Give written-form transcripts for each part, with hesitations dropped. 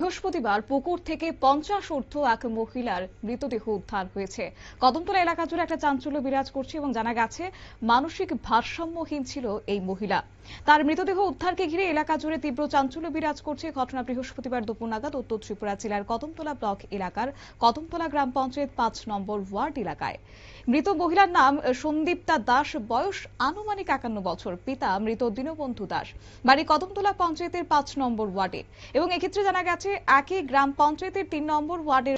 বৃহস্পতিবার পুকুর থেকে 50 ঊর্ধ্ব এক মহিলার মৃতদেহ উদ্ধার হয়েছে। কদমতলা এলাকা জুড়ে একটা চাঞ্চল্য বিরাজ করছে এবং জানা গেছে মানসিক ভারসাম্যহীন ছিল এই মহিলা। তার মৃতদেহ উদ্ধারকে ঘিরে এলাকা জুড়ে তীব্র চাঞ্চল্য বিরাজ করছে। ঘটনা বৃহস্পতিবার দুপুর নাগাদ উত্তর ত্রিপুরা জেলার কদমতলা ব্লক এলাকার কদমতলা গ্রাম পঞ্চায়েত 5 নম্বর ওয়ার্ড এলাকায়। মৃত মহিলার নাম সন্দীপ্তা দাস, বয়স আনুমানিক 51 বছর। পিতা মৃত দীনবন্ধু দাস, বাড়ি কদমতলা পঞ্চায়েতের 5 নম্বর ওয়ার্ডে। এবং এক্ষেত্রে জানা গেছে একই গ্রাম পঞ্চায়েতের 3 নম্বর ওয়ার্ডের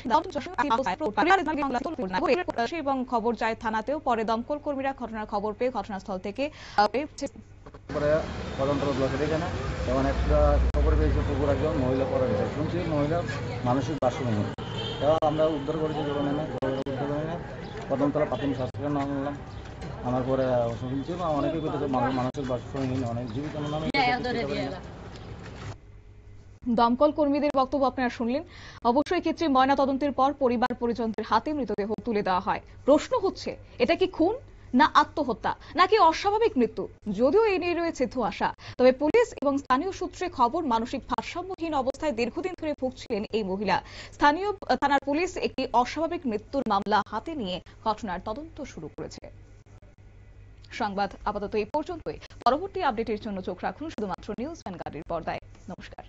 এবং খবর যায় থানাতেও। পরে দমকল কর্মীরা ঘটনার খবর পেয়ে ঘটনাস্থল থেকে কদমতলা ব্লকের এখানে যেমন একটা খবর পেয়েছে পুকুর একজন মহিলা পড়া গেছে, শুনছি মহিলা মানসিক ভারসাম্য। এবার আমরা উদ্ধার করেছি কদমতলা প্রাথমিক স্বাস্থ্যকেন্দ্র নাম নিলাম। আমার পরে শুনছি অনেকেই পেতেছে মানসিক ভারসাম্যহীন, অনেক জীবিত নামে। দমকল কর্মীদের বক্তব্য আপনারা শুনলেন। অবশ্যই ক্ষেত্রে ময়না তদন্তের পর পরিবার পরিজনদের হাতে মৃতদেহ তুলে দেওয়া হয়। প্রশ্ন হচ্ছে, এটা কি খুন না আত্মহত্যা নাকি অস্বাভাবিক মৃত্যু? যদিও এই নিয়ে রয়েছে ধোঁয়াশা, তবে পুলিশ এবং স্থানীয় সূত্রে খবর মানসিক ভারসাম্যহীন অবস্থায় দীর্ঘদিন ধরে ভুগছিলেন এই মহিলা। স্থানীয় থানার পুলিশ একটি অস্বাভাবিক মৃত্যুর মামলা হাতে নিয়ে ঘটনার তদন্ত শুরু করেছে। সংবাদ আপাতত এই পর্যন্তই। পরবর্তী আপডেটের জন্য চোখ রাখুন শুধুমাত্র নিউজ ভ্যানগার্ডের পর্দায়। নমস্কার।